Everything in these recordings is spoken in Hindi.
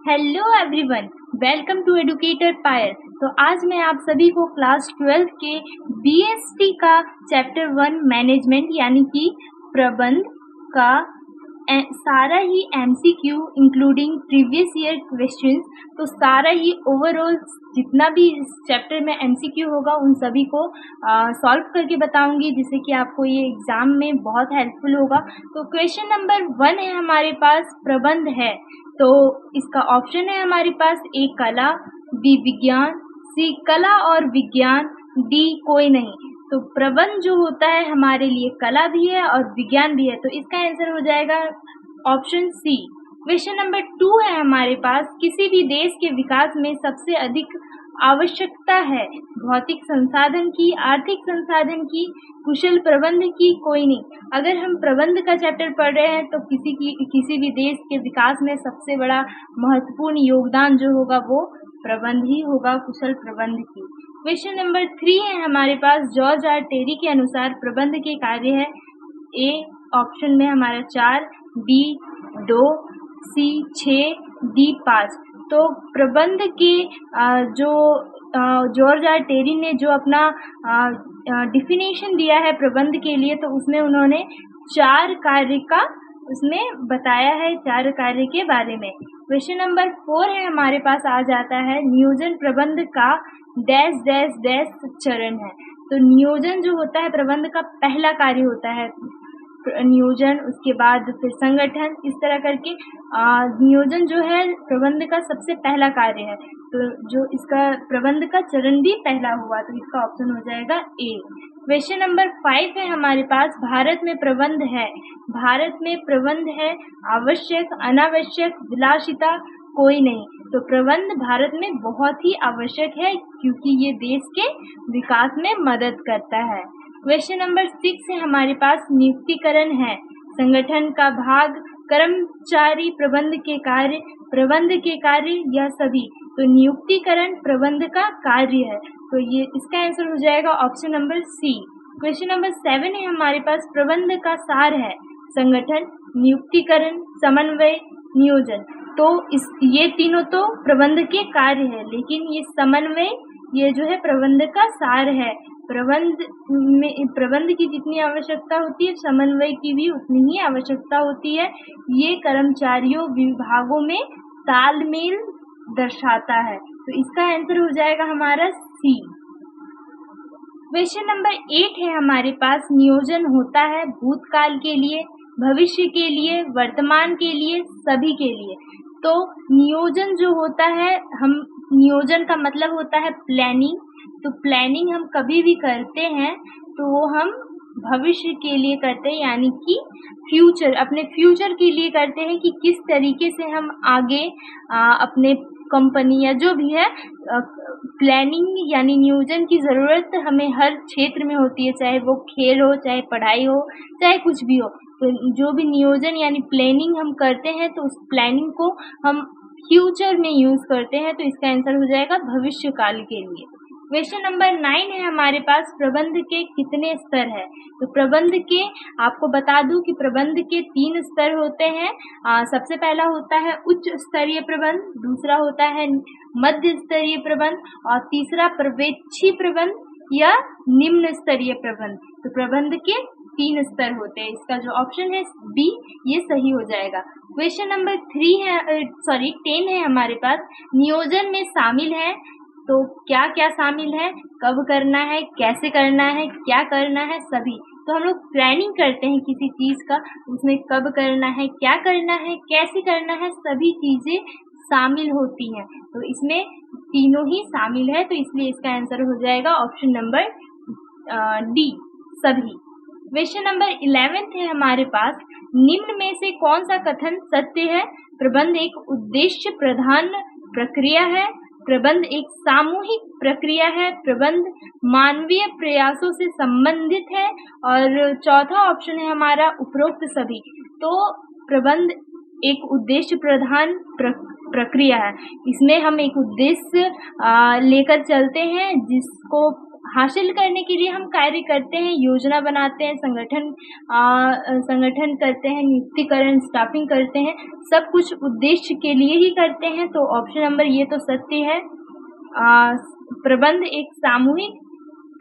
Hello everyone, welcome to educator Payal. तो आज मैं आप सभी को क्लास 12 के बीएसटी का चैप्टर 1 मैनेजमेंट यानी कि प्रबंध का सारा ही MCQ including previous year questions, तो सारा ही ओवरऑल जितना भी इस चैप्टर में एमसीक्यू होगा उन सभी को सॉल्व करके बताऊंगी, जिससे कि आपको ये एग्जाम में बहुत हेल्पफुल होगा। तो क्वेश्चन नंबर 1 है हमारे पास, प्रबंध है। तो इसका ऑप्शन है हमारे पास ए कला, बी विज्ञान, सी कला और विज्ञान, डी कोई नहीं। तो प्रबंध जो होता है हमारे लिए कला भी है और विज्ञान भी है, तो इसका आंसर हो जाएगा ऑप्शन सी। क्वेश्चन नंबर 2 है हमारे पास, किसी भी देश के विकास में सबसे अधिक आवश्यकता है भौतिक संसाधन की, आर्थिक संसाधन की, कुशल प्रबंध की, कोई नहीं। अगर हम प्रबंध का चैप्टर पढ़ रहे हैं तो किसी भी देश के विकास में सबसे बड़ा महत्वपूर्ण योगदान जो होगा वो प्रबंध ही होगा, कुशल प्रबंध की। क्वेश्चन नंबर 3 है हमारे पास, जॉर्ज आर टेरी के अनुसार प्रबंध के कार्य है ए ऑप्शन में हमारा 4, बी 2, सी 6, डी 5। तो प्रबंध के जो जॉर्ज आर टेरी ने जो अपना डिफिनेशन दिया है प्रबंध के लिए, तो उसमें उन्होंने 4 कार्य का उसमें बताया है, 4 कार्य के बारे में। क्वेश्चन नंबर 4 है हमारे पास, आ जाता है नियोजन प्रबंध का डैश डैश डैश चरण है। तो नियोजन जो होता है प्रबंध का पहला कार्य होता है नियोजन, उसके बाद फिर संगठन, इस तरह करके नियोजन जो है प्रबंध का सबसे पहला कार्य है। तो जो इसका प्रबंध का चरण भी पहला हुआ, तो इसका ऑप्शन हो जाएगा ए। क्वेश्चन नंबर 5 है हमारे पास, भारत में प्रबंध है। भारत में प्रबंध है आवश्यक, अनावश्यक, विलासिता, कोई नहीं। तो प्रबंध भारत में बहुत ही आवश्यक है क्योंकि ये देश के विकास में मदद करता है। क्वेश्चन नंबर 6 है हमारे पास, नियुक्तिकरण है संगठन का भाग, कर्मचारी प्रबंध के कार्य, प्रबंध के कार्य या सभी। तो नियुक्तिकरण प्रबंध का कार्य है, तो ये इसका आंसर हो जाएगा option number C. Question number 7 है हमारे पास, प्रबंध का सार है संगठन, नियुक्तिकरण, समन्वय, नियोजन। तो ये तीनों तो प्रबंध के कार्य है, लेकिन ये समन्वय ये जो है प्रबंध का सार है। प्रबंध की जितनी आवश्यकता होती है समन्वय की भी उतनी ही आवश्यकता होती है। ये कर्मचारियों विभागों में तालमेल दर्शाता है, तो इसका आंसर हो जाएगा हमारा सी। क्वेश्चन नंबर 8 है हमारे पास, नियोजन होता है भूतकाल के लिए, भविष्य के लिए, वर्तमान के लिए, सभी के लिए। तो नियोजन जो होता है, हम नियोजन का मतलब होता है प्लानिंग। तो प्लानिंग हम कभी भी करते हैं तो वो हम भविष्य के लिए करते हैं, यानी कि फ्यूचर, अपने फ्यूचर के लिए करते हैं कि किस तरीके से हम आगे अपने कंपनी या जो भी है प्लानिंग यानी नियोजन की ज़रूरत हमें हर क्षेत्र में होती है, चाहे वो खेल हो, चाहे पढ़ाई हो, चाहे कुछ भी हो। तो जो भी नियोजन यानी प्लानिंग हम करते हैं तो उस प्लानिंग को हम फ्यूचर में यूज़ करते हैं, तो इसका आंसर हो जाएगा भविष्य काल के लिए। क्वेश्चन नंबर 9 है हमारे पास, प्रबंध के कितने स्तर है। तो प्रबंध के आपको बता दूं कि प्रबंध के 3 स्तर होते हैं। सबसे पहला होता है उच्च स्तरीय प्रबंध, दूसरा होता है मध्य स्तरीय प्रबंध और तीसरा पर्यवेक्षी प्रबंध या निम्न स्तरीय प्रबंध। तो प्रबंध के 3 स्तर होते हैं, इसका जो ऑप्शन है बी ये सही हो जाएगा। क्वेश्चन नंबर 10 है हमारे पास, नियोजन में शामिल है। तो क्या क्या शामिल है, कब करना है, कैसे करना है, क्या करना है, सभी। तो हम लोग प्लानिंग करते हैं किसी चीज़ का, उसमें कब करना है, क्या करना है, कैसे करना है, सभी चीज़ें शामिल होती हैं। तो इसमें तीनों ही शामिल है, तो इसलिए इसका आंसर हो जाएगा ऑप्शन नंबर डी, सभी। क्वेश्चन नंबर 11 है हमारे पास, निम्न में से कौन सा कथन सत्य है। प्रबंध एक उद्देश्य प्रधान प्रक्रिया है, प्रबंध एक सामूहिक प्रक्रिया है, प्रबंध मानवीय प्रयासों से संबंधित है और चौथा ऑप्शन है हमारा उपरोक्त सभी। तो प्रबंध एक उद्देश्य प्रधान प्रक्रिया है, इसमें हम एक उद्देश्य लेकर चलते हैं जिसको हासिल करने के लिए हम कार्य करते हैं, योजना बनाते हैं, संगठन करते हैं, नियुक्तिकरण, स्टाफिंग करते हैं, सब कुछ उद्देश्य के लिए ही करते हैं। तो ऑप्शन नंबर ये तो सत्य है। प्रबंध एक सामूहिक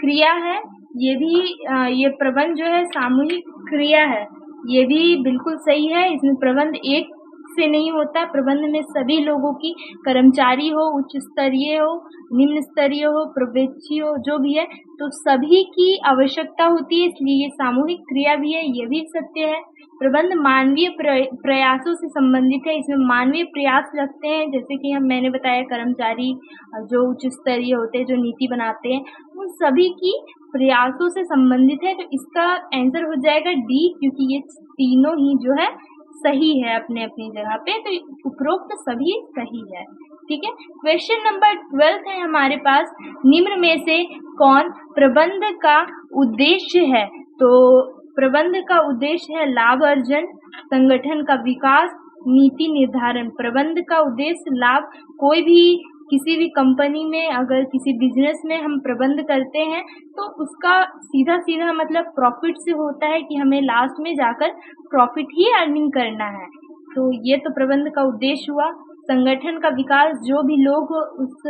क्रिया है, ये प्रबंध जो है सामूहिक क्रिया है, ये भी बिल्कुल सही है। इसमें प्रबंध एक से नहीं होता, प्रबंध में सभी लोगों की, कर्मचारी हो, उच्च स्तरीय हो, निम्न स्तरीय हो, प्रवेशी हो, जो भी है, तो सभी की आवश्यकता होती है, इसलिए ये सामूहिक क्रिया भी है, ये भी सत्य है। प्रबंध मानवीय प्रयासों से संबंधित है, इसमें मानवीय प्रयास लगते हैं, जैसे कि मैंने बताया कर्मचारी जो उच्च स्तरीय होते हैं, जो नीति बनाते हैं, उन सभी की प्रयासों से संबंधित है। तो इसका आंसर हो जाएगा डी, क्योंकि ये तीनों ही जो है सही है अपने अपनी जगह पे, तो उपरोक्त सभी सही है। ठीक है, क्वेश्चन नंबर 12 है हमारे पास, निम्न में से कौन प्रबंध का उद्देश्य है? तो प्रबंध का उद्देश्य है लाभ अर्जन, संगठन का विकास, नीति निर्धारण। प्रबंध का उद्देश्य लाभ, कोई भी किसी भी कंपनी में, अगर किसी बिजनेस में हम प्रबंध करते हैं तो उसका सीधा सीधा मतलब प्रॉफिट से होता है कि हमें लास्ट में जाकर प्रॉफिट ही अर्निंग करना है। तो ये तो प्रबंध का उद्देश्य हुआ। संगठन का विकास, जो भी लोग उस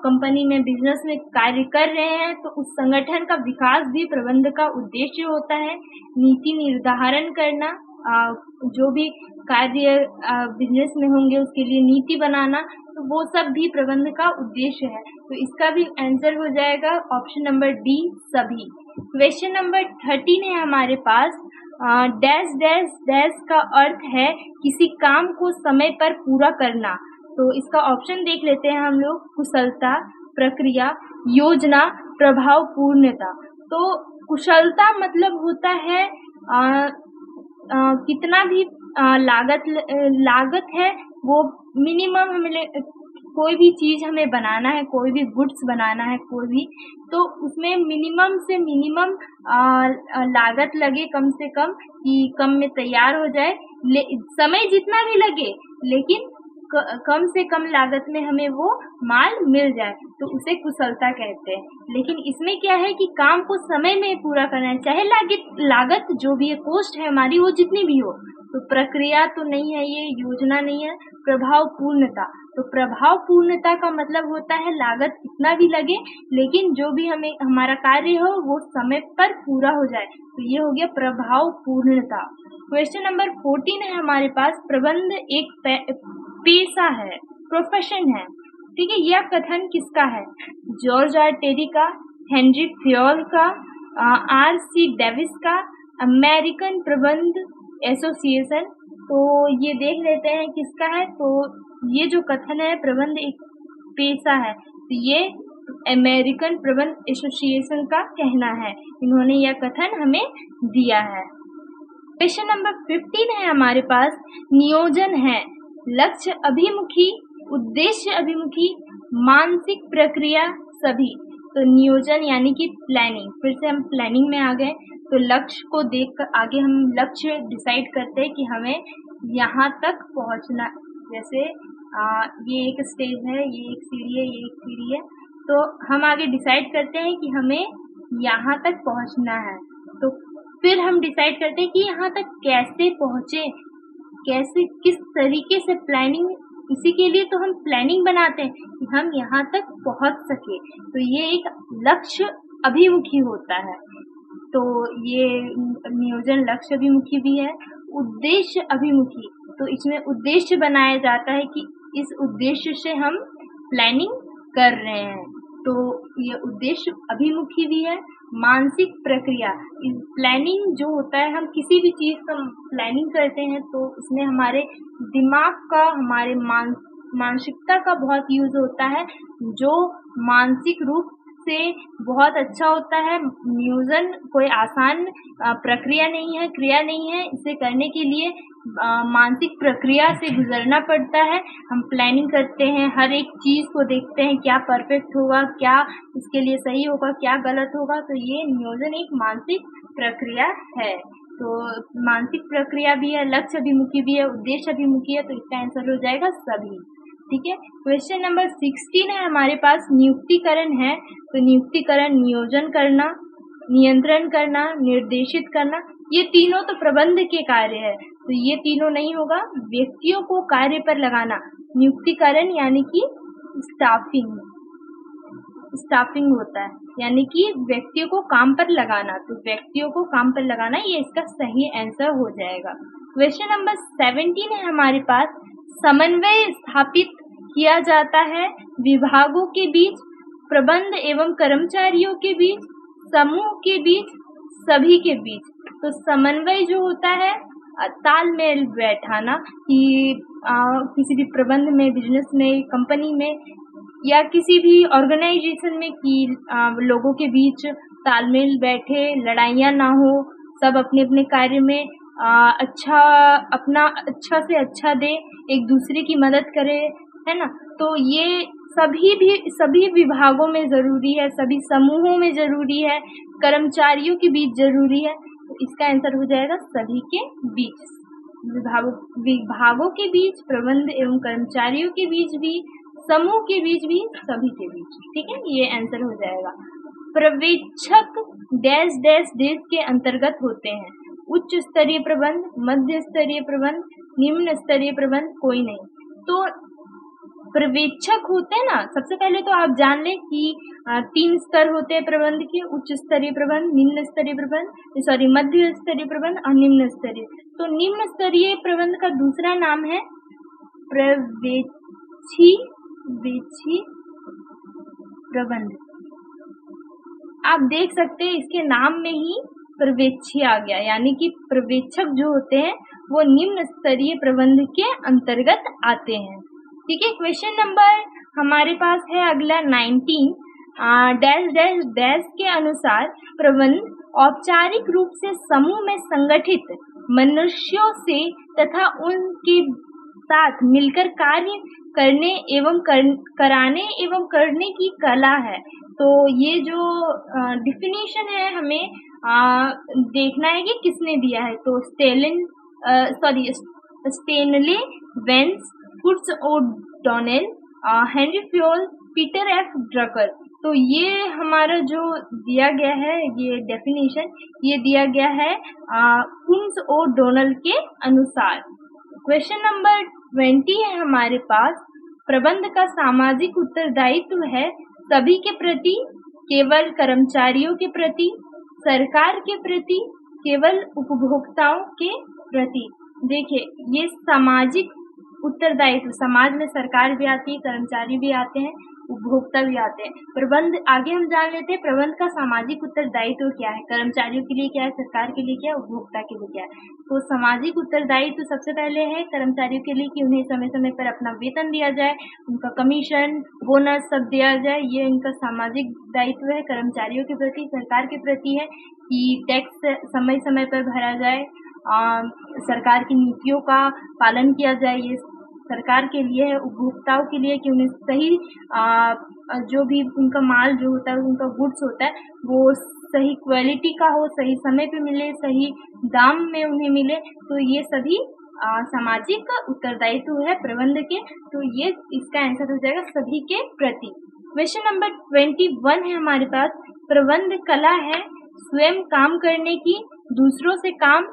कंपनी में, बिजनेस में कार्य कर रहे हैं, तो उस संगठन का विकास भी प्रबंध का उद्देश्य होता है। नीति निर्धारण करना, जो भी कार्य बिजनेस में होंगे उसके लिए नीति बनाना, तो वो सब भी प्रबंध का उद्देश्य है। तो इसका भी आंसर हो जाएगा ऑप्शन नंबर डी, सभी। क्वेश्चन नंबर 13 है हमारे पास, डैश डैश डैश का अर्थ है किसी काम को समय पर पूरा करना। तो इसका ऑप्शन देख लेते हैं हम लोग, कुशलता, प्रक्रिया, योजना, प्रभावपूर्णता। तो कुशलता मतलब होता है कितना भी लागत है वो मिनिमम, हमें कोई भी चीज हमें बनाना है, कोई भी गुड्स बनाना है, कोई भी, तो उसमें मिनिमम से मिनिमम लागत लगे कम से कम, कि कम में तैयार हो जाए, समय जितना भी लगे लेकिन कम से कम लागत में हमें वो माल मिल जाए, तो उसे कुशलता कहते हैं। लेकिन इसमें क्या है कि काम को समय में पूरा करना है, चाहे लागत जो भी है, कॉस्ट है हमारी, वो जितनी भी हो। तो प्रक्रिया तो नहीं है ये, योजना नहीं है। प्रभावपूर्णता, तो प्रभावपूर्णता का मतलब होता है लागत कितना भी लगे लेकिन जो भी हमें हमारा कार्य हो वो समय पर पूरा हो जाए, तो ये हो गया प्रभावपूर्णता। क्वेश्चन नंबर 14 है हमारे पास, प्रबंध एक पेशा है, प्रोफेशन है। ठीक है, यह कथन किसका है? जॉर्ज आर टेरी का, हेनरी फ्योल का, आर.सी. डेविस का, अमेरिकन प्रबंध एसोसिएशन। तो ये देख लेते हैं किसका है। तो ये जो कथन है प्रबंध एक पेशा है, तो ये अमेरिकन प्रबंध एसोसिएशन का कहना है, इन्होंने यह कथन हमें दिया है। क्वेश्चन नंबर 15 है हमारे पास, नियोजन है लक्ष्य अभिमुखी, उद्देश्य अभिमुखी, मानसिक प्रक्रिया, सभी। तो नियोजन यानी कि प्लानिंग, फिर से हम प्लानिंग में आ गए। तो लक्ष्य को देखकर आगे हम लक्ष्य डिसाइड करते हैं कि हमें यहाँ तक पहुँचना, जैसे ये एक स्टेज है, ये एक सीढ़ी है, ये एक सीढ़ी है, तो हम आगे डिसाइड करते हैं कि हमें यहाँ तक पहुँचना है। तो फिर हम डिसाइड करते हैं कि यहाँ तक कैसे पहुँचे, कैसे, किस तरीके से प्लानिंग, इसी के लिए तो हम प्लानिंग बनाते हैं कि हम यहाँ तक पहुँच सके। तो ये एक लक्ष्य अभिमुखी होता है। तो ये नियोजन लक्ष्य अभिमुखी भी है। उद्देश्य अभिमुखी, तो इसमें उद्देश्य बनाया जाता है कि इस उद्देश्य से हम प्लानिंग कर रहे हैं, तो ये उद्देश्य अभिमुखी भी है। मानसिक प्रक्रिया, प्लानिंग जो होता है, हम किसी भी चीज का प्लानिंग करते हैं तो इसमें हमारे दिमाग का, हमारे मानसिकता का बहुत यूज होता है, जो मानसिक रूप से बहुत अच्छा होता है। नियोजन कोई आसान प्रक्रिया नहीं है, क्रिया नहीं है, इसे करने के लिए मानसिक प्रक्रिया से गुजरना पड़ता है। हम प्लानिंग करते हैं, हर एक चीज को देखते हैं, क्या परफेक्ट होगा, क्या इसके लिए सही होगा, क्या गलत होगा। तो ये नियोजन एक मानसिक प्रक्रिया है। तो मानसिक प्रक्रिया भी है, लक्ष्य अभिमुखी भी है, उद्देश्य अभिमुखी है, तो इसका आंसर हो जाएगा सभी। ठीक है। क्वेश्चन नंबर 16 है हमारे पास, नियुक्तिकरण है। तो नियुक्तिकरण नियोजन करना, नियंत्रण करना, निर्देशित करना, ये तीनों तो प्रबंध के कार्य है, तो ये तीनों नहीं होगा। व्यक्तियों को कार्य पर लगाना, नियुक्तिकरण यानी कि स्टाफिंग होता है, यानी कि व्यक्तियों को काम पर लगाना, तो व्यक्तियों को काम पर लगाना ये इसका सही आंसर हो जाएगा। क्वेश्चन नंबर 17 है हमारे पास, समन्वय स्थापित किया जाता है विभागों के बीच, प्रबंध एवं कर्मचारियों के बीच, समूह के बीच, सभी के बीच। तो समन्वय जो होता है तालमेल बैठाना कि किसी भी प्रबंध में, बिजनेस में, कंपनी में या किसी भी ऑर्गेनाइजेशन में कि लोगों के बीच तालमेल बैठे, लड़ाइयाँ ना हो, सब अपने अपने कार्य में अच्छा से अच्छा दे, एक दूसरे की मदद करे, है ना। तो ये सभी विभागों में जरूरी है, सभी समूहों में जरूरी है, कर्मचारियों के बीच जरूरी है। तो इसका आंसर हो जाएगा सभी के बीच, विभागों के बीच, प्रबंध एवं कर्मचारियों के बीच भी, समूह के बीच भी, सभी के बीच। ठीक है, ये आंसर हो जाएगा। पर्यवेक्षक डैश डैश देश के अंतर्गत होते हैं, उच्च स्तरीय प्रबंध, मध्य स्तरीय प्रबंध, निम्न स्तरीय प्रबंध, कोई नहीं। तो पर्यवेक्षक होते हैं ना, सबसे पहले तो आप जान लें कि 3 स्तर होते हैं प्रबंध के, उच्च स्तरीय प्रबंध, निम्न स्तरीय प्रबंध, मध्य स्तरीय प्रबंध और निम्न स्तरीय। तो निम्न स्तरीय प्रबंध का दूसरा नाम है पर्यवेक्षी प्रबंध। आप देख सकते हैं इसके नाम में ही पर्यवेक्षी आ गया, यानी कि पर्यवेक्षक जो होते हैं वो निम्न स्तरीय प्रबंध के अंतर्गत आते हैं। ठीक है, क्वेश्चन नंबर हमारे पास है अगला 19, डैश डैश डैश के अनुसार प्रबंध औपचारिक रूप से समूह में संगठित मनुष्यों से तथा उनके साथ मिलकर कार्य करने एवं कराने एवं करने की कला है। तो ये जो डिफिनीशन है हमें देखना है कि किसने दिया है। तो Stanley, Vance, Koontz O'Donnell, Henri Fayol, Peter F Drucker. तो ये हमारा जो दिया गया है, ये डेफिनेशन ये दिया गया है फुट्स ओडोनेल के अनुसार। क्वेश्चन नंबर 20 है हमारे पास, प्रबंध का सामाजिक उत्तरदायित्व है सभी के प्रति, केवल कर्मचारियों के प्रति, सरकार के प्रति, केवल उपभोक्ताओं के प्रति। देखिए, ये सामाजिक उत्तरदायित्व, समाज में सरकार भी आती है, कर्मचारी भी आते हैं, उपभोक्ता भी आते हैं। प्रबंध आगे हम जान लेते हैं, प्रबंध का सामाजिक उत्तरदायित्व क्या है, कर्मचारियों के लिए क्या है, सरकार के लिए क्या है, उपभोक्ता के लिए क्या है। तो सामाजिक उत्तरदायित्व सबसे पहले है कर्मचारियों के लिए कि उन्हें समय समय पर अपना वेतन दिया जाए, उनका कमीशन, बोनस सब दिया जाए, ये इनका सामाजिक दायित्व है। कर्मचारियों के प्रति, सरकार के प्रति है कि टैक्स समय समय पर भरा जाए, सरकार की नीतियों का पालन किया जाए, ये सरकार के लिए है। उपभोक्ताओं के लिए कि उन्हें सही जो भी उनका माल जो होता है, उनका गुड्स होता है, वो सही क्वालिटी का हो, सही समय पे मिले, सही दाम में उन्हें मिले। तो ये सभी सामाजिक उत्तरदायित्व है प्रबंध के। तो ये इसका आंसर हो जाएगा सभी के प्रति। क्वेश्चन नंबर 21 है हमारे पास, प्रबंध कला है स्वयं काम करने की, दूसरों से काम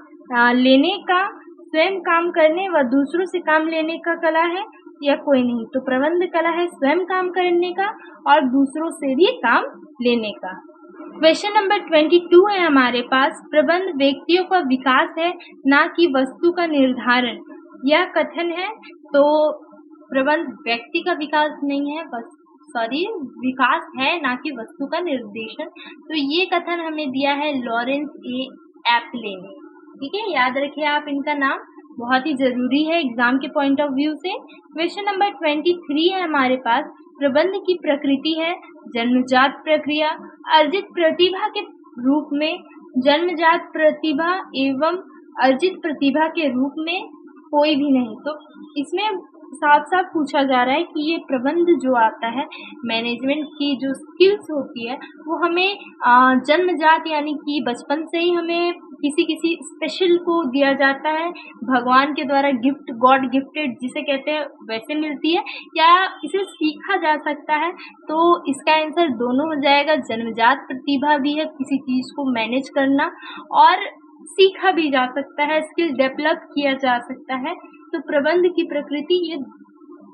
लेने का, स्वयं काम करने व दूसरों से काम लेने का कला है या कोई नहीं। तो प्रबंध कला है स्वयं काम करने का और दूसरों से भी काम लेने का। क्वेश्चन नंबर 22 है हमारे पास, प्रबंध व्यक्तियों का विकास है ना कि वस्तु का निर्धारण। यह कथन है, तो प्रबंध व्यक्ति का विकास नहीं है, विकास है ना कि वस्तु का निर्देशन। तो ये कथन हमें दिया है लॉरेंस ए एप्ले ने। ठीक है, याद रखिए आप इनका नाम, बहुत ही जरूरी है एग्जाम के पॉइंट ऑफ व्यू से। क्वेश्चन नंबर 23 है हमारे पास, प्रबंध की प्रकृति है जन्मजात प्रक्रिया, अर्जित प्रतिभा के रूप में, जन्मजात प्रतिभा एवं अर्जित प्रतिभा के रूप में, कोई भी नहीं। तो इसमें साफ साफ पूछा जा रहा है कि ये प्रबंध जो आता है, मैनेजमेंट की जो स्किल्स होती है वो हमें जन्मजात यानी कि बचपन से ही हमें किसी किसी स्पेशल को दिया जाता है, भगवान के द्वारा गिफ्ट, गॉड गिफ्टेड जिसे कहते हैं वैसे मिलती है, या इसे सीखा जा सकता है। तो इसका आंसर दोनों हो जाएगा। जन्मजात प्रतिभा भी है किसी चीज को मैनेज करना, और सीखा भी जा सकता है, स्किल डेवलप किया जा सकता है। तो प्रबंध की प्रकृति, ये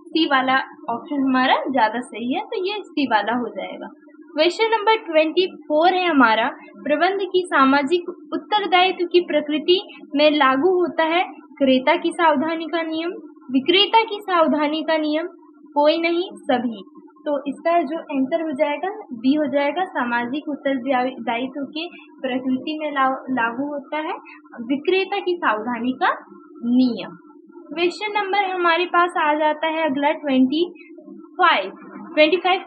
सी वाला ऑप्शन हमारा ज्यादा सही है, तो ये सी वाला हो जाएगा। क्वेश्चन नंबर 24 है हमारा, प्रबंध की सामाजिक उत्तरदायित्व की प्रकृति में लागू होता है क्रेता की सावधानी का नियम, विक्रेता की सावधानी का नियम, कोई नहीं, सभी। तो इसका जो आंसर हो जाएगा बी हो जाएगा, सामाजिक उत्तरदायित्व की प्रकृति में लागू होता है विक्रेता की सावधानी का नियम। क्वेश्चन नंबर हमारे पास आ जाता है अगला 25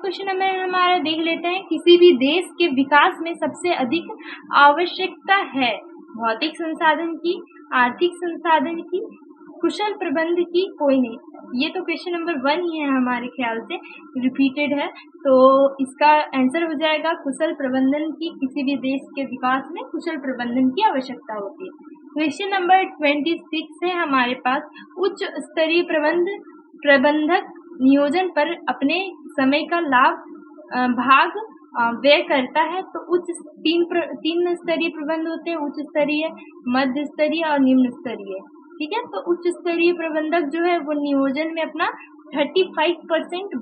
क्वेश्चन नंबर हमारा देख लेते हैं। किसी भी देश के विकास में सबसे अधिक आवश्यकता है भौतिक संसाधन की, आर्थिक संसाधन की, कुशल प्रबंध की, कोई नहीं। ये तो क्वेश्चन नंबर 1 ही है, हमारे ख्याल से रिपीटेड है, तो इसका आंसर हो जाएगा कुशल प्रबंधन की। किसी भी देश के विकास में कुशल प्रबंधन की आवश्यकता होती है। क्वेश्चन नंबर 26 है हमारे पास, उच्च स्तरीय प्रबंधक नियोजन पर अपने समय का भाग व्यय करता है। तो तीन स्तरीय प्रबंध होते हैं, उच्च स्तरीय, मध्य स्तरीय और निम्न स्तरीय। ठीक है, तो उच्च स्तरीय प्रबंधक जो है वो नियोजन में अपना 35%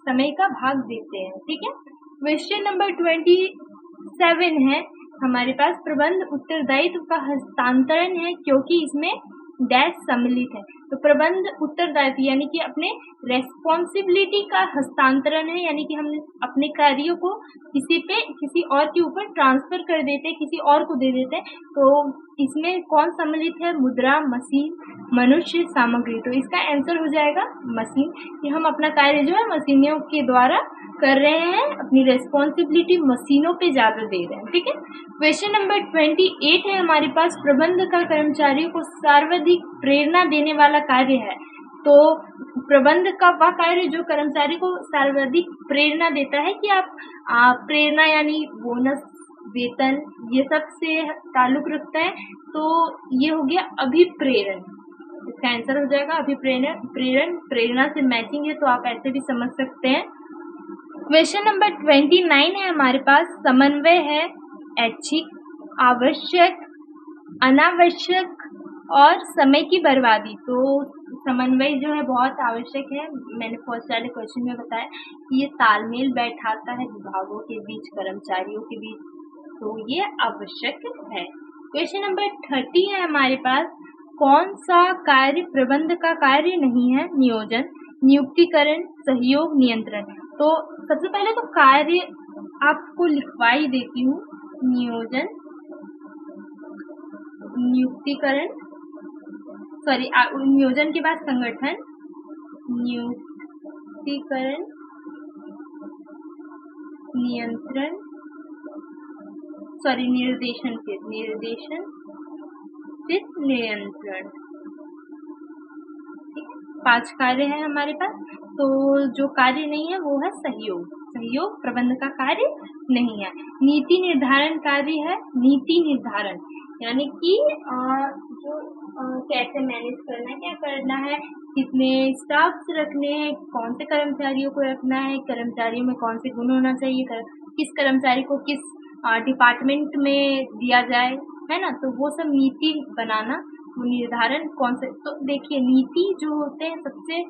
समय का भाग देते हैं। ठीक है, क्वेश्चन नंबर 27 है हमारे पास, प्रबंध उत्तरदायित्व का हस्तांतरण है क्योंकि इसमें डैश सम्मिलित है। तो प्रबंध उत्तरदायित्व यानी कि अपने रेस्पॉन्सिबिलिटी का हस्तांतरण है, यानी कि हम अपने कार्यों को किसी और के ऊपर ट्रांसफर कर देते हैं, किसी और को दे देते हैं। तो इसमें कौन सम्मिलित है? मुद्रा, मशीन, मनुष्य, सामग्री। तो इसका आंसर हो जाएगा मशीन, कि हम अपना कार्य जो है मशीनों के द्वारा कर रहे हैं, अपनी रेस्पॉन्सिबिलिटी मशीनों पे ज्यादा दे रहे हैं। ठीक है, क्वेश्चन नंबर 28 है हमारे पास, प्रबंध का कर्मचारियों को सर्वाधिक प्रेरणा देने वाला कार्य है। तो प्रबंध का वह कार्य जो कर्मचारी को सर्वाधिक प्रेरणा देता है, कि आप प्रेरणा यानी बोनस, वेतन, ये सब से ताल्लुक रखता है। तो ये हो गया अभिप्रेरण, इसका आंसर हो जाएगा अभिप्रेरण। प्रेरणा से मैचिंग है, तो आप ऐसे भी समझ सकते हैं। क्वेश्चन नंबर 29 है हमारे पास, समन्वय है ऐच्छिक, आवश्यक, अनावश्यक और समय की बर्बादी। तो समन्वय जो है बहुत आवश्यक है, मैंने फर्स्ट वाले क्वेश्चन में बताया कि ये तालमेल बैठाता है विभागों के बीच, कर्मचारियों के बीच, तो ये आवश्यक है। क्वेश्चन नंबर 30 है हमारे पास, कौन सा कार्य प्रबंध का कार्य नहीं है? नियोजन, नियुक्तिकरण, सहयोग, नियंत्रण। तो सबसे पहले तो कार्य आपको लिखवा ही देती हूँ, नियोजन, नियुक्तिकरण, नियोजन के बाद संगठन, नियुक्तिकरण, नियंत्रण, निर्देशन, फिर नियंत्रण। 5 कार्य है हमारे पास। तो जो कार्य नहीं है वो है सहयोग, सहयोग प्रबंध का कार्य नहीं है। नीति निर्धारण कार्य है, नीति निर्धारण यानी कि जो कैसे मैनेज करना है, क्या करना है, कितने स्टाफ्स रखने हैं, कौन से कर्मचारियों को रखना है, कर्मचारियों में कौन से गुण होना चाहिए, किस कर्मचारी को किस डिपार्टमेंट में दिया जाए, है ना। तो वो सब नीति बनाना, वो निर्धारण कौन से, तो देखिए नीति जो होते हैं सबसे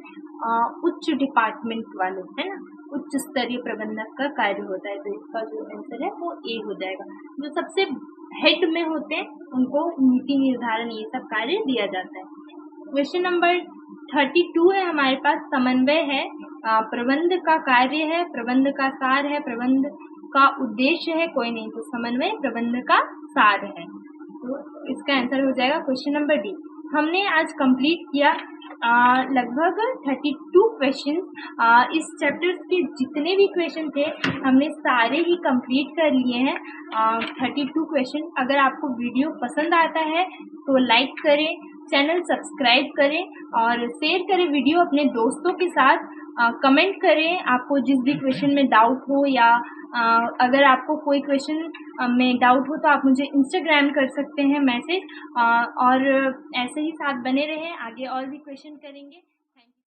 उच्च डिपार्टमेंट वाले, है ना, उच्च स्तरीय प्रबंधक का कार्य होता है। तो इसका जो आंसर है वो ए हो जाएगा। जो सबसे हेड में होते हैं उनको नीति निर्धारण ये सब कार्य दिया जाता है। क्वेश्चन नंबर 32 है हमारे पास, समन्वय है, प्रबंध का कार्य है, प्रबंध का सार है, प्रबंध का उद्देश्य है, कोई नहीं। तो समन्वय प्रबंध का सार है, तो इसका आंसर हो जाएगा क्वेश्चन नंबर डी। हमने आज कंप्लीट किया लगभग 32 क्वेश्चन। इस चैप्टर के जितने भी क्वेश्चन थे हमने सारे ही कंप्लीट कर लिए हैं, 32 क्वेश्चन। अगर आपको वीडियो पसंद आता है तो लाइक करें, चैनल सब्सक्राइब करें और शेयर करें वीडियो अपने दोस्तों के साथ। कमेंट करें आपको जिस भी क्वेश्चन में डाउट हो या अगर आपको कोई क्वेश्चन में डाउट हो तो आप मुझे इंस्टाग्राम कर सकते हैं मैसेज, और ऐसे ही साथ बने रहें, आगे और भी क्वेश्चन करेंगे।